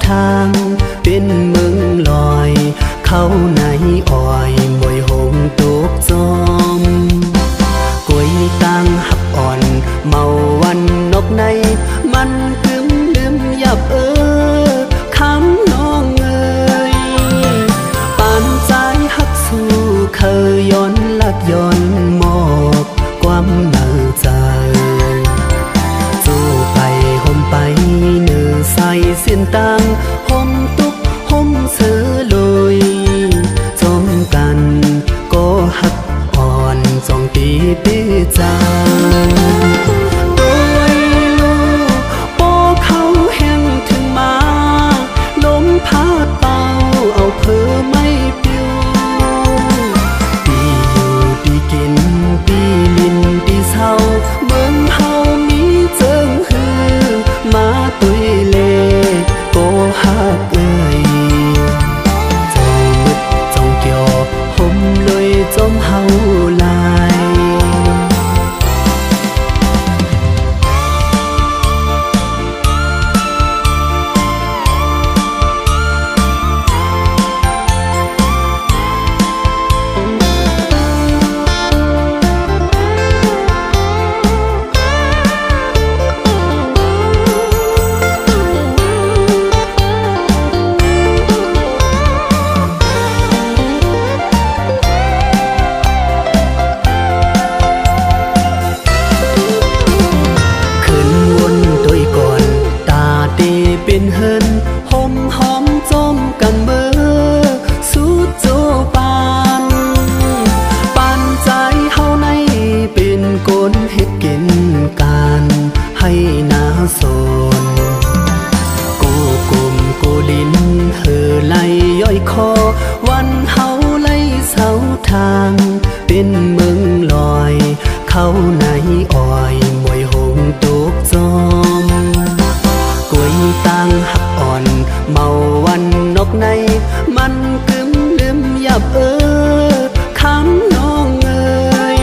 ทางเป็นเมืองลอยเขาในอ้อยมวยหงตุกจอมกวยตังหักอ่อนเมาวันนกในมันกึมลืมยับคำน้องเอ่ยปานใจหักสู้เคยย้อนลักย้อนมอบความเน่าใจสู้ไปห่มไปเนื้อใส่เส้นตังห่มตุกห่มเสือลอยจมกันก็หักอ่อนจองตีปีใจพาดเป่าเอาเพื่อไม่ปิวปีอยู่ปีกินปีลินปีเศร้าเมืองเฮามีเจิงฮือมาตุยเล่ก็หักเอ่ยจงมึดจงเกี่ยวห่มเลยจมเฮาลายเป็นเฮินห่มหอมจมกันเมื่อสู้โจปานปานใจเฮาในเป็นกลเฮ็ดกินการให้นาโซนกูกุมกูลินเฮอไหลย่อยคอวันเฮาไหลเสาทางเป็นเมืองลอยเขาในอ้อยมวยหงตุกจอมกวยตังหักอ่อนเมาวันนกในมันกึมลืมยับคำน้องเอ่ย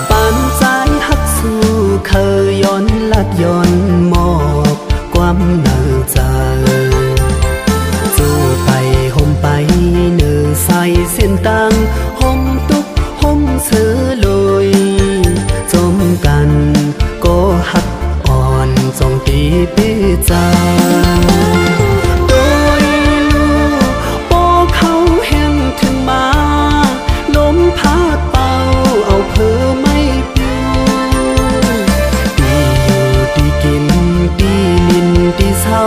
ปานใจหักสู้เคยย้อนลัดย้อนมอบความเน่าใจสู้ไปห่มไปเนื้อใส่เส้นตังห่มตุกห่มเสือลอยจมกันก็หักจงตีปีใจโดยลูกโป้เขาแห้งถึงมาลมพาดเป่าเอาเพื่อไม่ปิวปีอยู่ปีกินปีลินปีเศร้า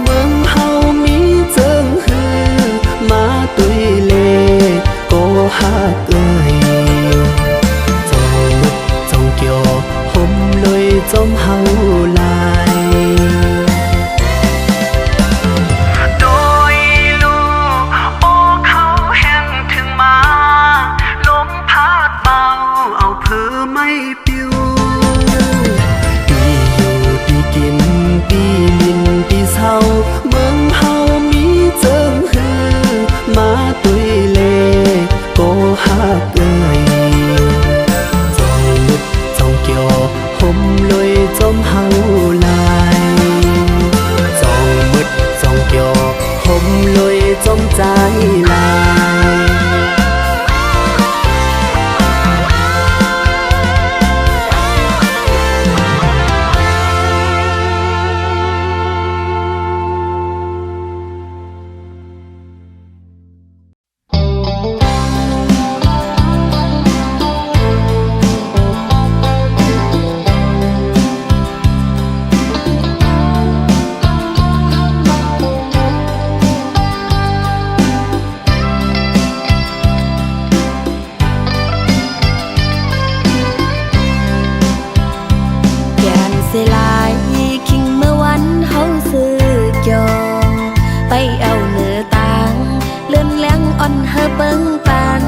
เมืองเฮามีเจิงฮือมาตุยเล่ก็หักเอ่ยจงมึดจงเกี่ยวห่มเลยจมเฮาลายโดยลูกโอ้เขาแห้งถึงมาลมพาดเป่าเอาเพื่อไม่ปิวปีอยู่ปีกินปีลินปีเศร้าเมืองเฮามีเจิงฮือมาตุยเล่ก็หักเอ่ยจงมึดจงเกี่ยวห่มเลยจมเฮาลายจงมึดจงเกี่ยวห่มเลยจมใจลายเสียลายคิงเมื่อวันเฮาซื้อยองไปเอาเนื้อต่างเลื่อนแรงอ่อนเฮอเบิ้งปัน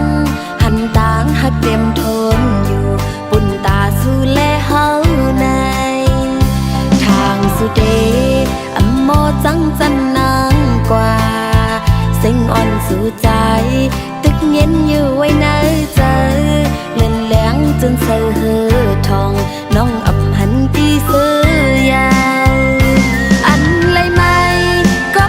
หันต่างหักเต็มทนอยู่ปุ่นตาสู่แลเฮาในทางสุเดอัมโมจังจันนางกว่าเสียงอ่อนสู่ใจตึกเย็นอยู่ไว้ในใจเลื่อนแรงจนเสือทองน้องอับหันตีเสือยาวอันไรไม่ก็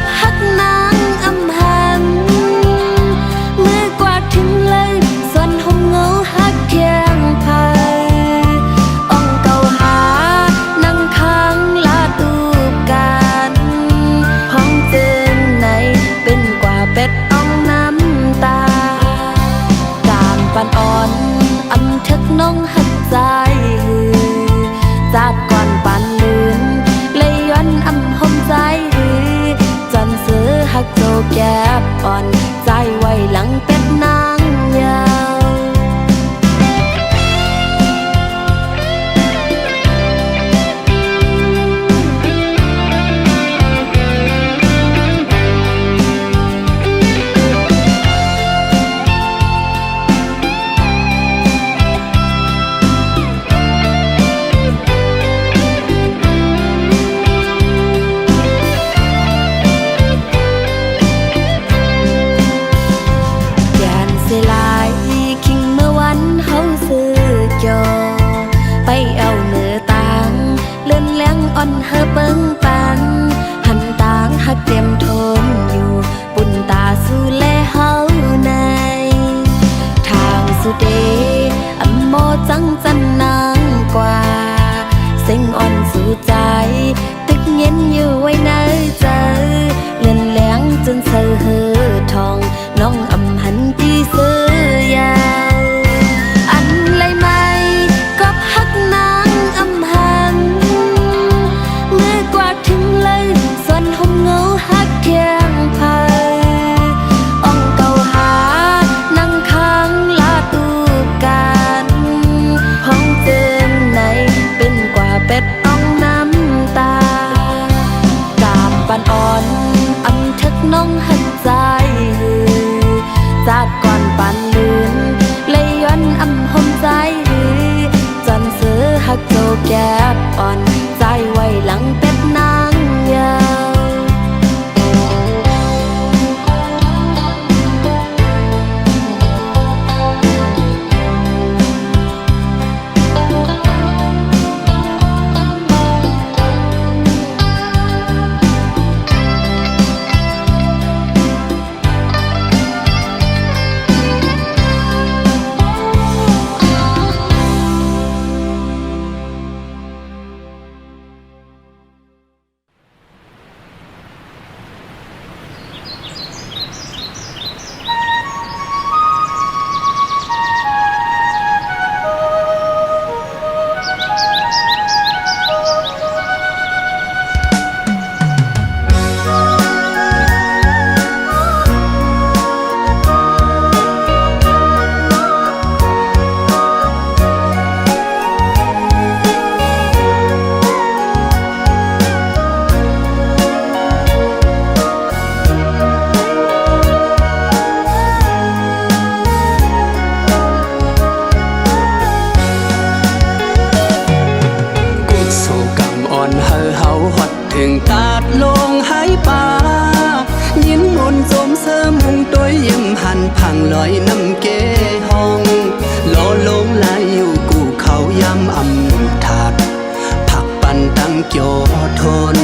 พังลอยน้ำเกห้องโลลงไหลอยู่กูเขาย้ำอำถักผักปันตั้งเกี่ยวทน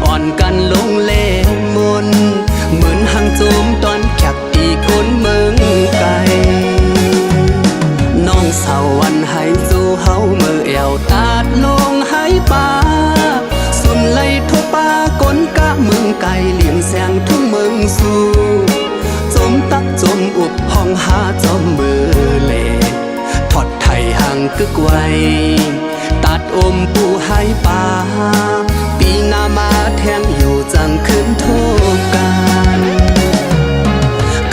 อ่อนกันลงเล่มนเหมือนหางโจมตอนแขกตีก้นเมืองไกลน้องสาววันให้สู้เฮาเมื่อแอวตาดลงให้ป่าสุนไล่ทั่วป่าก้นกะเมืองไกลเลี้ยงแสงทุ่งเมืองสู่จมตักจมอุบห้องหาจอมมือเล่ทอดไทยห่างกึกไว้ตัดอมปูให้ป่าปีหน้ามาแทงอยู่จังคืนโทกัน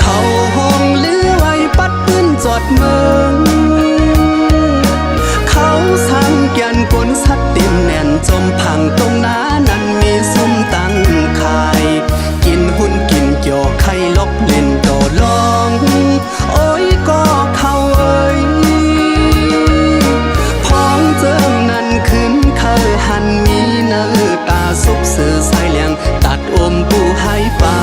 เขาห้องเลือไว้ปัดปืนจอดเมืองเขาสั่งแกนกลสัดเต็มแน่นจมพังตรงหน้านั้นมีซุ้มตั้งขายกินหุ่นกินเกี่ยวไข่ลบเล่นโตลองโอ้ยก็เขาเอ้ยพ้องเจิงนั้นขึ้นเคยหันมีเนื้อตาซุบสื่อใส่เลียงตัดอมปูให้ป่า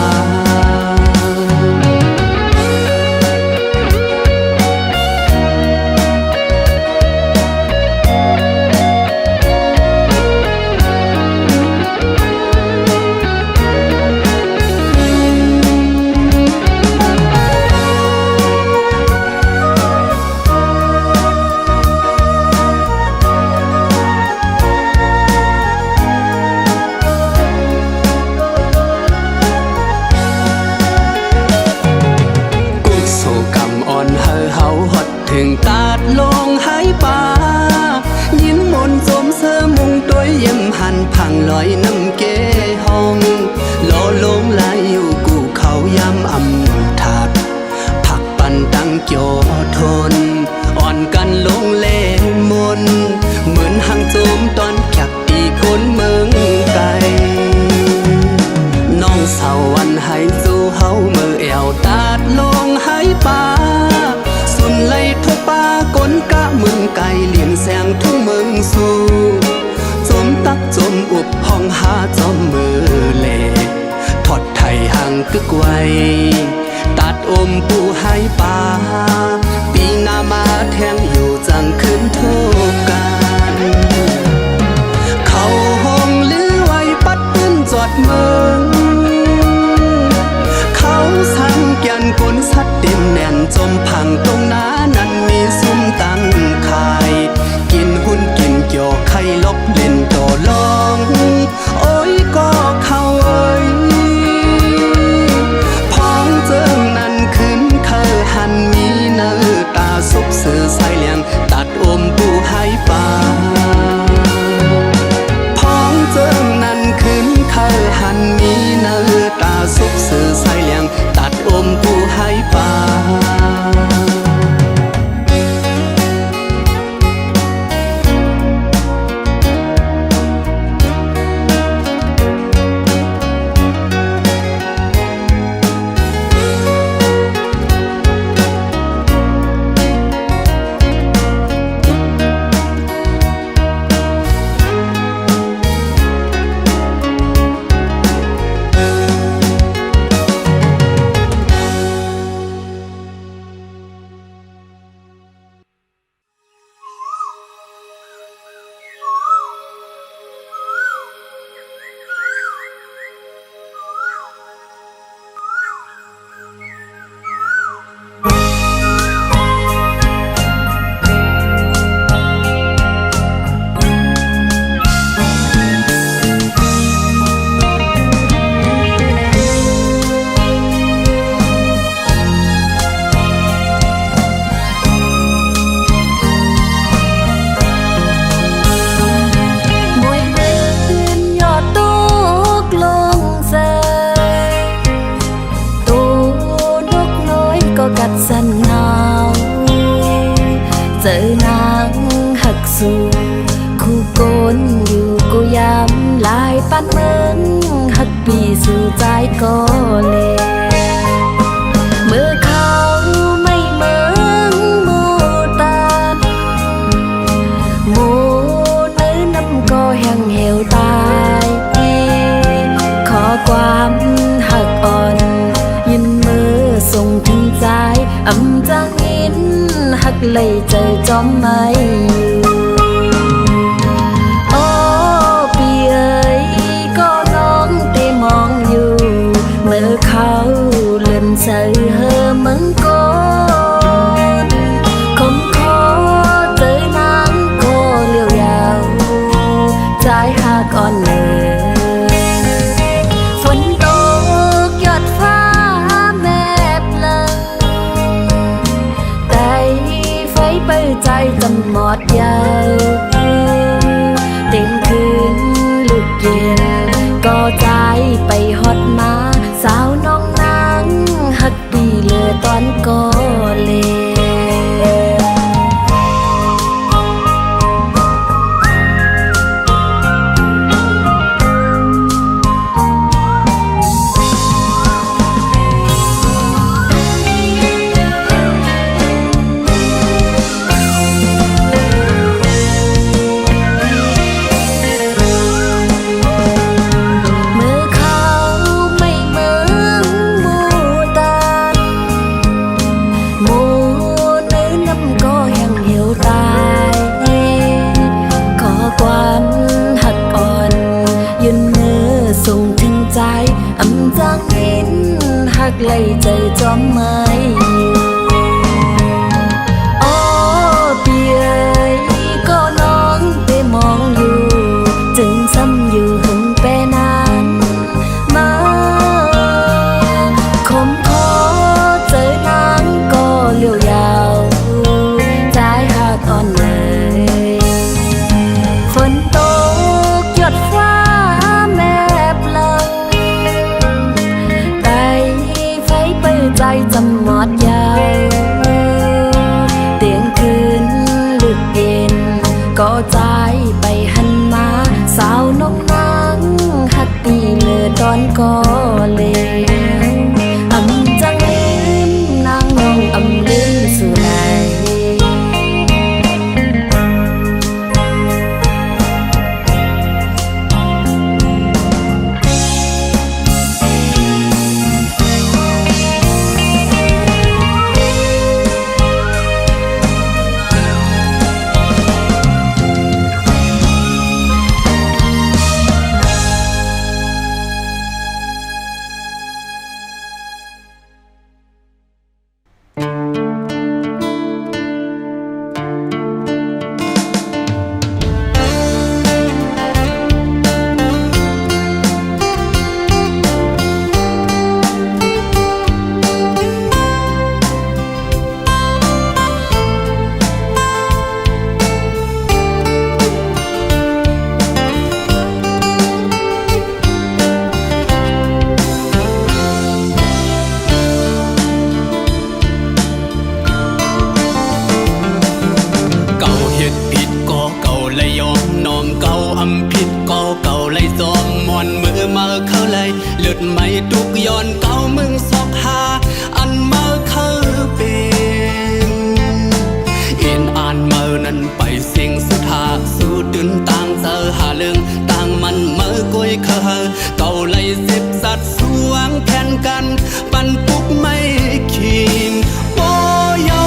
ถึงตาดลงให้ป่ายินมนสมเสมุงตัวเยี่ยมหันพังลอยน้ำเกห้องโลลงไหลอยู่กูเขาย้ำอำถักผักปันตั้งเกี่ยวทนอ่อนกันลงเล่มนเหมือนหางโจมตอนแขกตีก้นเมืองไกลน้องสาววันให้สู้เฮาเมื่อแอวตาดลงให้ป่าสุนไล่ทั่วป่าก้นกะเมืองไกลเลี้ยงแสงทุ่งเมืองสู่จมตักจมอุบห้องหาจอมมือเล่ทอดไทยห่างกึกไว้ตัดอมปูให้ป่าปีหน้ามาแทงอยู่จังคืนโทกันเขาห้องเลือไว้ปัดปืนจอดเมืองเขาสั่งแกนกลสัดเต็มแน่นจมพังตรงหน้านั้นมีซุ้มตั้งขายกินหุ่นกินเกี่ยวไข่ลบเล่นโตลองโอ้ยก็เขาเอ้ยพ้องเจิงนั้นขึ้นเคยหันมีเนื้อตาซุบสื่อใส่เลียงตัดอมปูให้ป่าพ้องเจิงนั้นขึ้นเคยหันมีเนื้อตาซุบสื่อใส่เลียงตัดอมปูให้ป่าเจอนางหักสู่คู่โกนอยู่กูยามลายปันเมืองหักปีสู่ใจก็เลยเมื่อเขาไม่เมืองมูตาหมูเนื้อน้ำก็แห้งเหี่ยวตายขอความหักอ่อนยินมือส่งถึงใจ เลยเจอจอมไม่โอ้ปีเอ๋ยก็น้องได้มองอยู่เมื่อเขาเลื่อนใส่เฮอมังกรคมคอเจอนางก็เลี้ยวยาวใจหากอ่อนเนอฝนตกหยดฟ้าแม่เปลิงแต่ไฟเปิดใจจำหมดยาวเต็มคืนลึกเย็นก็ใจไปฮอดมาสาวน้องนางหักปีเลือตอนก็เลเลยใจจอมไม่โอ้ปีเอ๋ยก็น้องได้มองอยู่จึงซ้ำอยู่หึงแปนานมาคมคอเจอนางก็เลี้ยวยาวใจหากอ่อนเลยฝนตกหยดฟ้าแม่เปลิงใจจำหมดยาวเตียงคืนลึกเย็นก็ใจไปหันมาสาวน้องนางหักตีเลือตอนก็เลอำจังลืมนางน้องอำลืมสู่ใดเลือดไม่ทุกย้อนเก่ามึงสอกหาอันมาคือเป็นเห็นอ่านเมื่อนั้นไปเสียงสุดหาสู้ดึนต่างเจอหาเรื่องต่างมันเมื่อกวยเคยเก่าไล่สิบสัตว์สวงแข่นกันปันปุกไม่ขีมโบเยา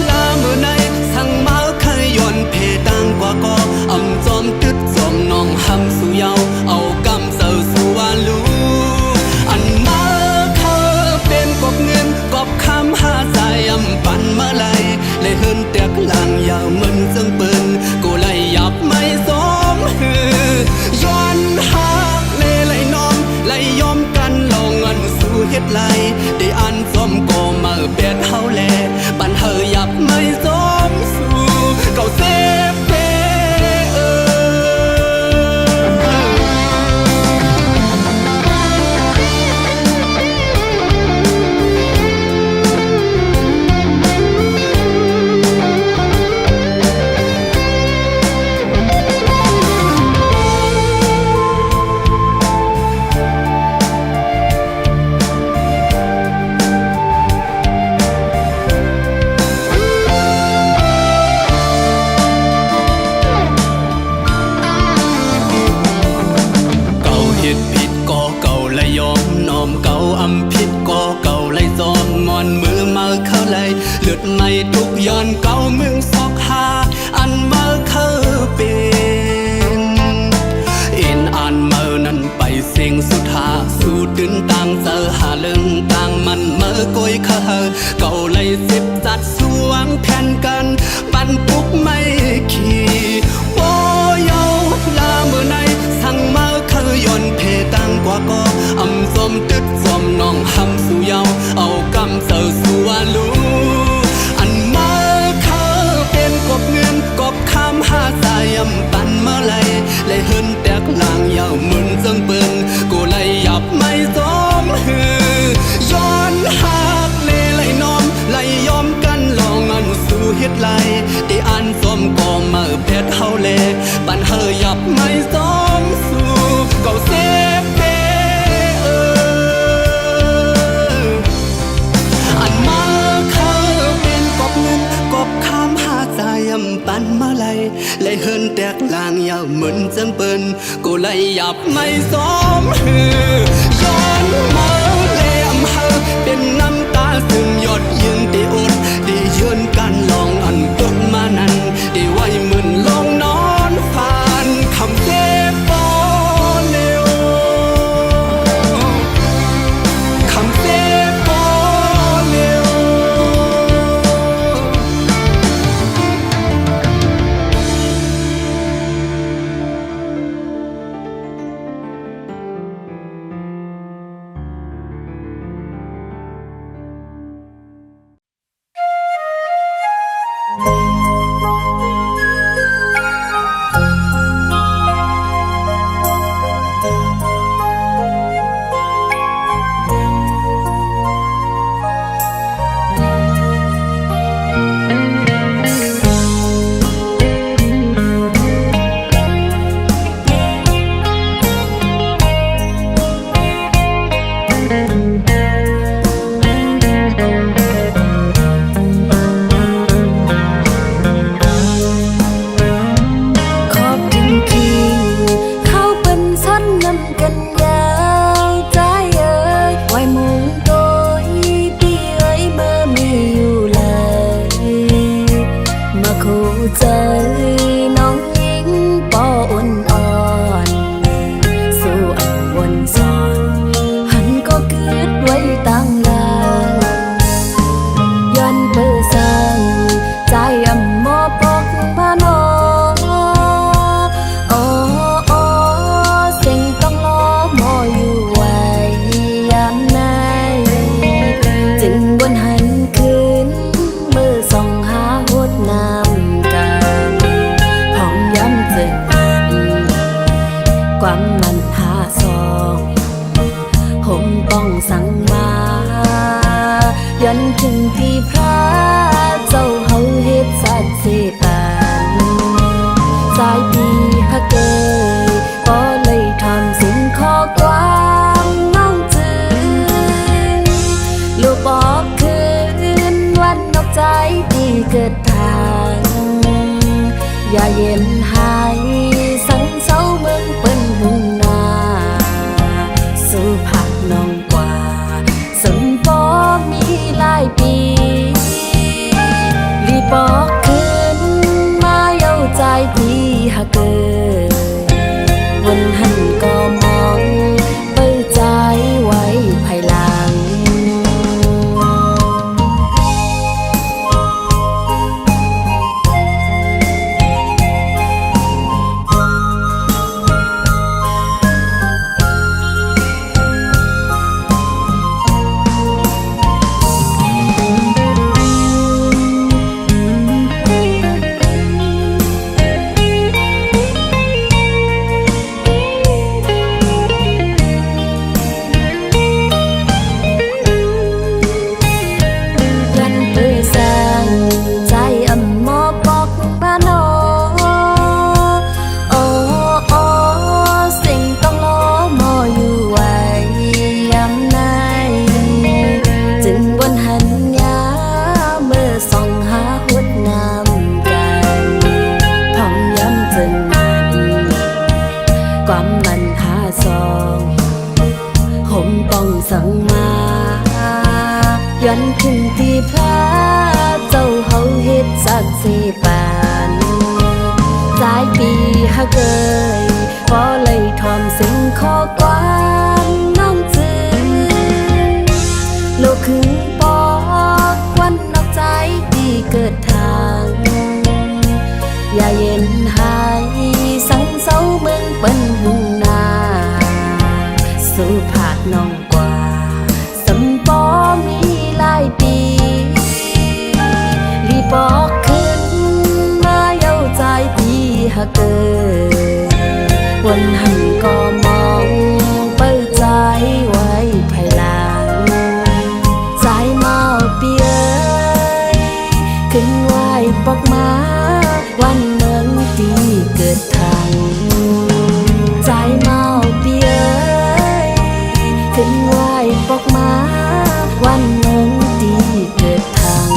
ลาเมื่อในสั่งมาเคยย้อนเพดังกว่าก็อำจอมตึดจอมน้องหำสู่เยาเอากำเสือสู่วาลูปันมาไล่เลยเฮินเตียกหลังยาวมึนซึ่งปืนกูไล่ยับไม่สมฮือย้อนหักเลยน้อมไล่ยอมกันลงเงินสู่เฮ็ดไล่ได้อันสมก็มาเปียดเฮาแลปันเฮอยับไม่สมสู่เก่าเซฟเปเลือดไม่ทุก ย้อนเก่าเมืองซอกหาอันเมื่อเคยเป็นอินอันเมื่อนั้นไปเสียงสุดหาสู่ตื่นต่างเจอหาเรื่องต่างมันเมื่อก้อยเคยเก่าเลยสิบจัดสวงแผ่นกันปันปุกไม่ขี่โอ้ยาลาเมื่อในสั่งมาเคยย้อนเพตังกว่าก็อำสมตึดสมน้องหำสู่เยาเอากำเสือสู่วาลูอันมาเคยเป็นกบเงินกบคำหาสายำปันเมื่อไรเลยเฮินแตกลางยาวมึนจังเปิ้นกูเลยหยับไม่สมหือย้อนหักเลยน้อมเลยยอมกันลองอันสู่เฮ็ดไรที่อันสมก็มาเพชรเฮาเลปันเฮยหยับไม่สมสู่เก่าเซฟเปอันมาเคยเป็นกบเงินกบคำหาใจยำปันมาเลยเฮินแตกลางยาวเหมือนจังเปิ้นกูเลยหยับไม่สมหือย้อนมาเลยอำเฮอเป็นน้ำตาซึมหยดยืนที่อดที่ยืนกันลองอันตกมานั้นที่ไว้มึนลงนอนผ่านคำเจ็บปอเร็วคำเจ็บปอเร็วใจน้องหญิงปออ่อนอ่อนสู่อันวนสอนหันก็เกิดไว้ตั้งนานย้อนเปิดสั่งใจอำมอปอกบ้านอโอ้โอ้เสียงต้องล้อมออยู่ไว้ยามไหนจึงบนหันคืนมือส่องหาหดน้ำความมันหาซองผมต้องสั่งมาย้อนถึงที่พระเจ้าเฮาเฮ็ดสัตว์เสปานสายปีฮักเกยก็เลยทำสิ่งขอกวางน้องจืนลูกบอกคืนวันนอกใจที่เกิดทางอย่าเย็นหายสังเศร้าเมืองเปิ้นหุ่นนาสู่ผักน้องกว่าสมปอมีหลายปีรีบอกคืนมาเย้าใจที่ฮักเกยวันหันก็มองเปิดใจไว้ภายหลังความมันหาซองผมต้องสั่งมาย้อนถึงที่พระเจ้าเฮา เฮ็ดสักสิปานหลายปีฮักเอ่ยพอเลยทอมสิ่งข้อกวามน้องจือโลกคือปอกวันนอกใจที่เกิดทางอย่าเย็นหายสังเศร้าเมืองเปิ้นหุ่นนาสู่ภาคน้องกว่าสำปอมีหลายปีรีบอกขึ้นมาเย้าใจที่ฮักเกิดวันหันก็มองเปิดใจไว้ภายหลังใจเมาเปียขึ้นไหวปอกมาวันเมืองที่เกิดทางใจเมาเปียขึ้นไหวปอกมาวันเมืองที่เกิดทาง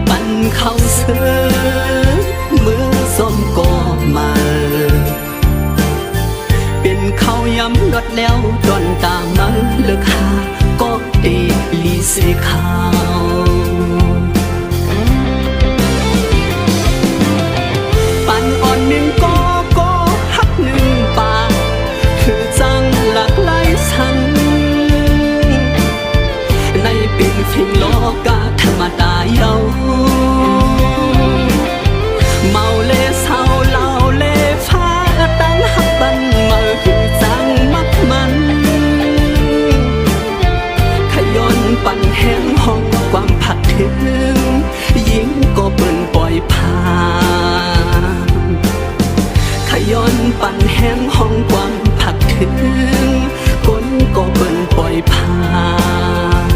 ปันเข้าเสือมือส้มก แล้วดอนตามมาเลิกหาก็เดลีเสขาวปันอ่อนหนึ่งก็ฮักหนึ่งปากคือจังหลากหลายสันในเป็นเพียงโลกาธรรมดาเยาเมาเลเศร้าเล่าเลฟ้าตั้งฮักบันมาคือจังมักมันขย้อนปั่นแห้งห้องความผักถึงยิงก็เปิ่นปล่อยผ่านขย้อนปั่นแห้งห้องความผักถึงคนก็เปิ่นปล่อยผ่าน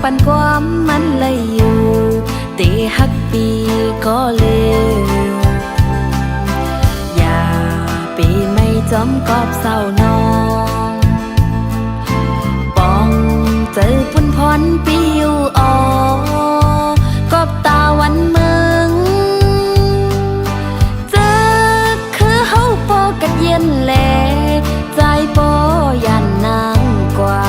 ปันความมันเลยอยู่ตีฮักปีก็เลยอย่าปีไม่จอมกอบเศร้านองปองเจอพุ่นพรปิวออกอบตาวันเมืองเจอคือเฮาปอกัดเย็นแลใจปอยันนางกว่า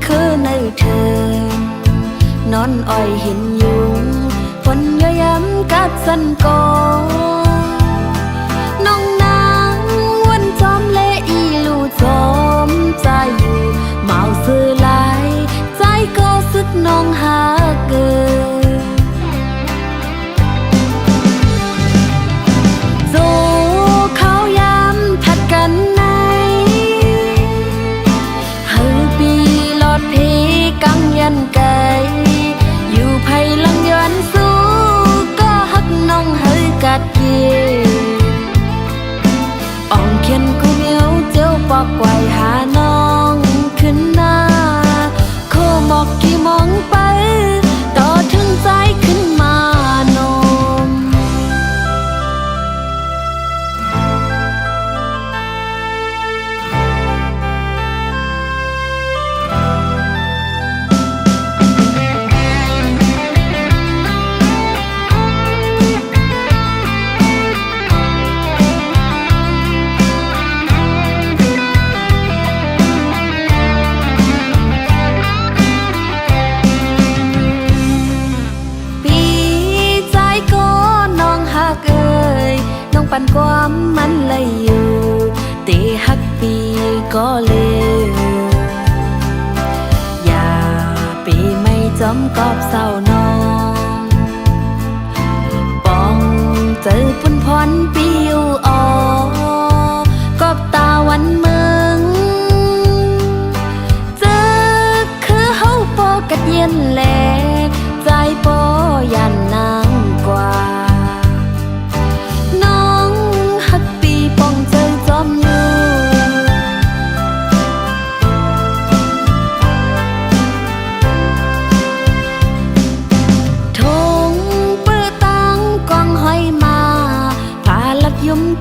คือในเธอนอนอ้อยเห็นยุงฝนย้อยย้ำกัดสันกอน้องนางวันจอมเละอีลูจอมใจอยู่เมาซื้อลายใจก็สุดน้องหาเกินโซเขาย้ำผัดกันในกังยันไกอยู่ไผ่ลังย้อนสู้ก็ฮักน้องเฮยกัดเย่อ่องเขียนกูเหนียวเจียวปอกไว้หาน้องขึ้นหน้าโคหมอกกี่มองไปต่อถึงใจขึ้นมานมปันความมันเลยอยู่ตีฮักปีก็เลยอย่าปีไม่จอมกอบเศร้านองปองเจอพุ่นพรปิวออกอบตาวันเมืองเจอคือเฮาปอกัดเย็นแลใจปอยันนางกว่า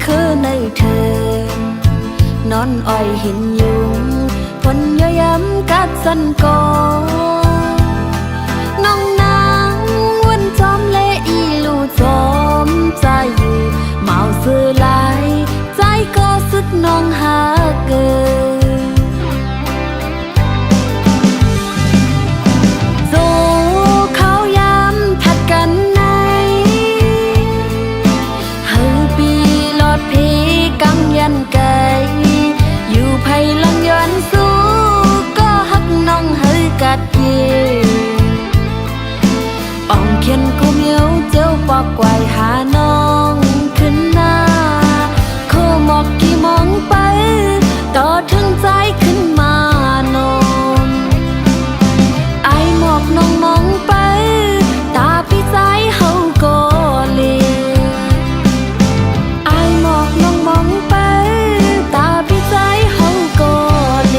คือในเธอนอนอ้อยเห็นยุงฝนย้อยย้ำกัดสันกอน้องนางวันจอมเละอีลูจอมใจอยู่เมาซื้อลายใจก็สุดน้องหาเกิน กัดเย่อ่องเขียนกูเหมียวเจ้าปอกไกวหาน้องขึ้นหน้าโคหมอกกี่มองไปต่อถึงใจขึ้นมานมไอหมอกน้องมองไปตาพี่ใจเฮาก็เลไอหมอกน้องมองไปตาพี่ใจเฮาก็เล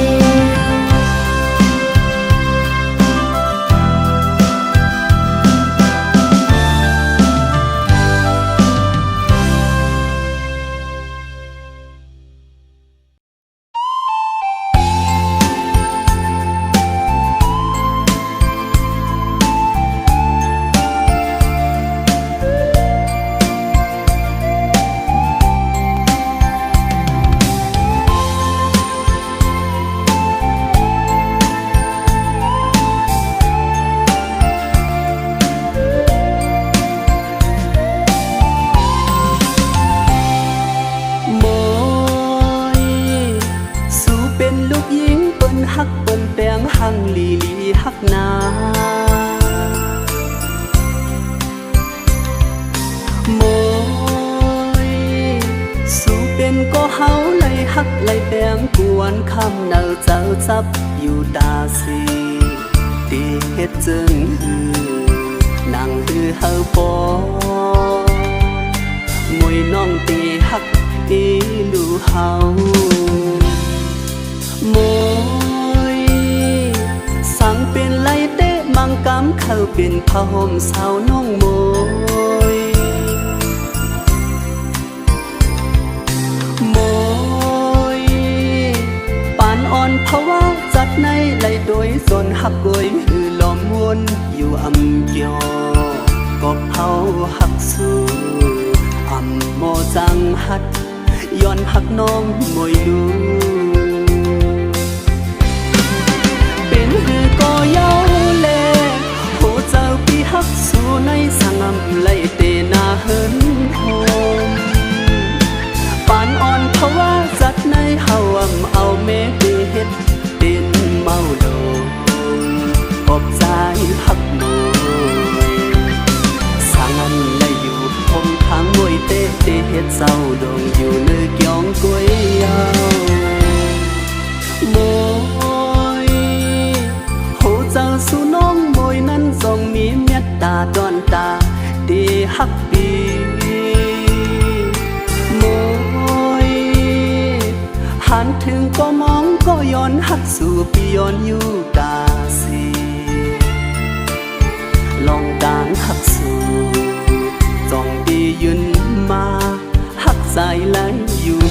ฮักเปิ้นแปลงหังลีลีฮักนาโมยสู่เป็นก็เฮาไล่ฮักไล่แปลงกวนคำเนาเจ้าจับอยู่ตาสีตีเฮ็ดจึงนั่งฮือเฮาปอมวยน้องตีฮักอีลูเฮาโมสั่งเป็นไล่เตะมังกำเข้าเป็นผ้าห่มสาวน้องโมยโมยปานอ่อนเพราะว่าจัดในไล่โดยส่วนหักกวยหือล้อมวนอยู่อำเกียวก็เผาหักสู้อำโมจังหัดย้อนหักน้องมวยลูเป็นหือก็เย้าแลโหเจ้าพี่ฮักสู่ในสังอำไล่เตนาเฮินโฮมปานอ่อนเพราะว่าจัดในเฮาเอาเมฆเฮ็ดเป็นเมาโดปอบใจฮักมวยสังอำไล่อยู่คงทางมวยเตเฮ็ดเศร้าดงอยู่เนื้อเกียงกวยยาวโมเจ้าสู่น้องมวยนั้นทรงมีเมตตาดอนตาดีฮักปีมวยหันถึงก็มองก็ย้อนฮักสู่ปีย้อนอยู่ตาสีลองกางฮักสู่จองปียืนมาฮักใจไหลอยู่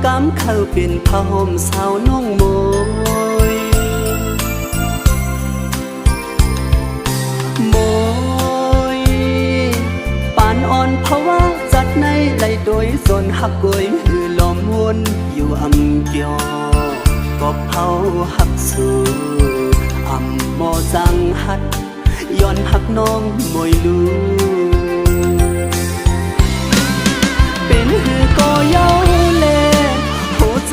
กำเข้าเป็นผ้าห่มสาวน้องโมยโมยปานอ่อนเพราะว่าจัดในไล่โดยส่วนหักกวยหือล้อมวนอยู่อำเกียวก็เผาหักสู่อำโมจังหัดย้อนหักน้องมวยลูเป็นหือก็เย้าแล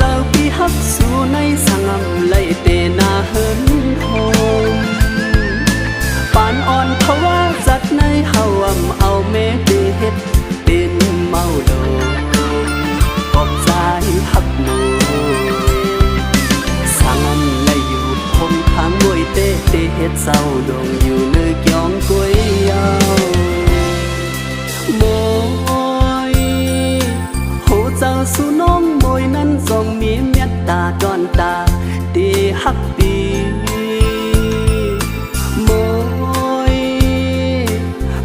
เจ้าพี่ฮักสู่ในสังอำไล่เตนาเฮินโฮมปานอ่อนเพราะว่าจัดในเฮาเอาเมฆเฮ็ดเป็นเมาโดปอบใจฮักหนูสังอำไล่อยู่คงทางมวยเตเฮ็ดเศร้าดงอยู่เนื้อเกียงกวยยาวโมยโหเจ้าสู่น้องมวยนั้นทรงมีเมตตาดอนตาดีฮักปีโมย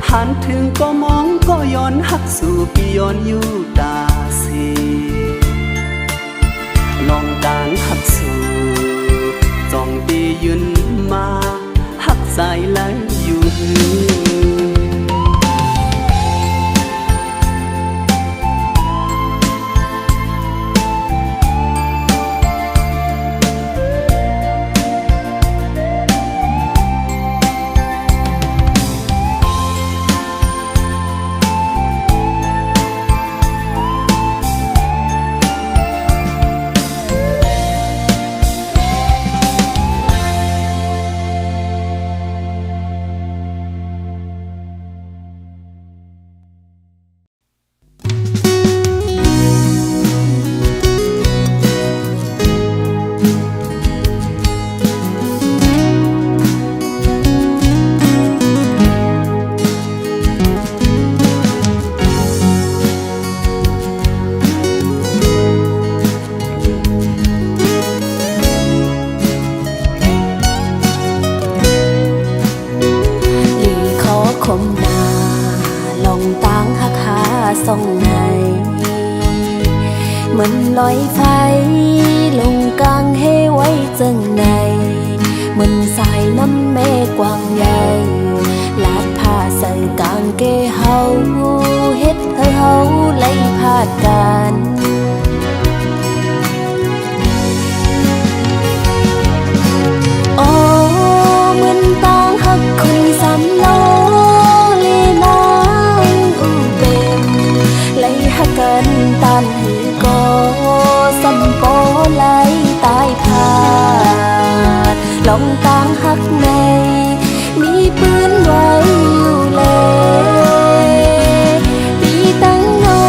หันถึงก็มองก็ย้อนฮัก สู่ปีย้อนอยู่ตาสีลองต่างหักสู่จองตียืนมาหักใจไหลอยู่คมนาลองตั้งหักหาส่องในเหมือนลอยไฟลงกลางเฮไว้จังในเหมือนสายน้ำเมฆกว้างใหญ่ลาดผ้าใส่กางเกเฮาเฮ็ดให้เฮาไล่พาดกันโอ้เหมือนตั้งหักคนสามโลกันตานหือก็สัมปอไหลตายพาดลองตางหักในมีปืนไว้อยู่เลยปีตั้งน้อ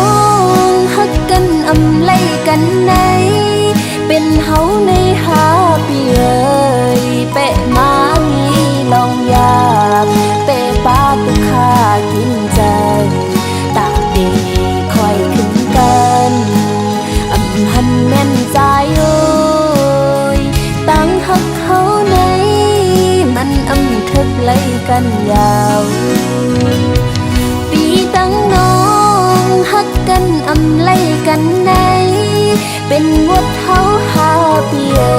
งหักกันอำไล่กันในเป็นเฮาในหาปีเอ่ยเปะมางี้ลองอยากเปะปาตุกขากินใจตากเด็กคอยขึ้นกันอำหันแม่นใจโอ้ยตั้งหักเขาในมันอำทึกไล่กันยาวปีตั้งน้องหักกันอำไล่กันในเป็นวัดเฮาหาปีเอ่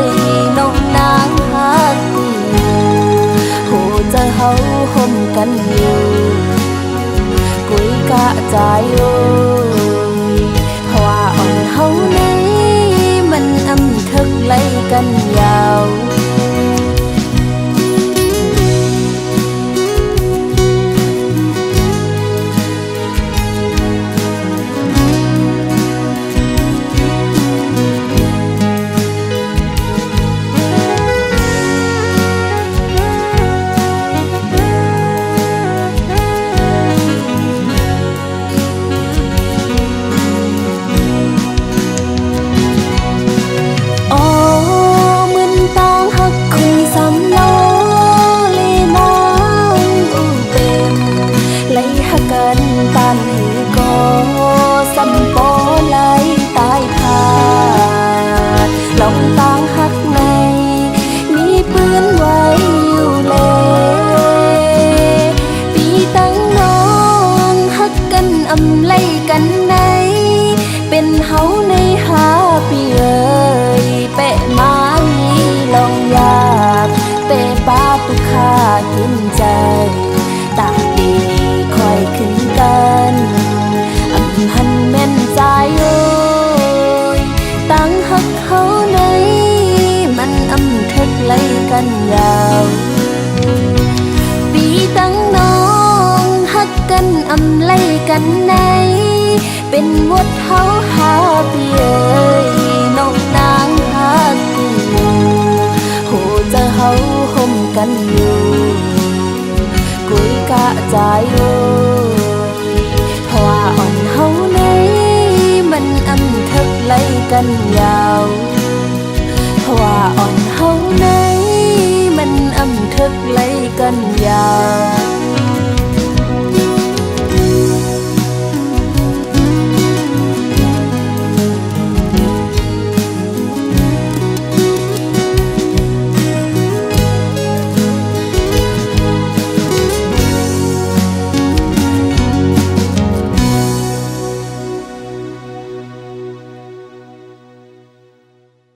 ยน้องนางหักกูโหจะเฮาห่มกันอยู่กุยกะใจโอ้ยเพราะว่าอ่อนเฮาในมันอำทึกไล่กันยาวกันตานหือก็สัมปอไหลตายพาดลองตั้งหักในมีปืนไว้อยู่เลยปีตั้งน้องหักกันอำไล่กันในเป็นเฮาในหาปีเอ่ยเปะมางี้ลองอยากเปะปาตุกขากินใจตากดีคอยขึ้นกันอำหันแม่นใจโอ้ยตั้งหักเขาในมันอำทึกไล่กันยาวปีตั้งน้องหักกันอำไล่กันในเป็นวัดเฮาหาปีเอ่ยน้องนางหักกูโหจะเฮาห่มกันอยู่กุยกะใจโอ้ยเพราะว่าอ่อนเฮาในมันอำทึกไล่กันยาวเพราะว่าอ่อนเฮาในมันอำทึกไล่กันยาว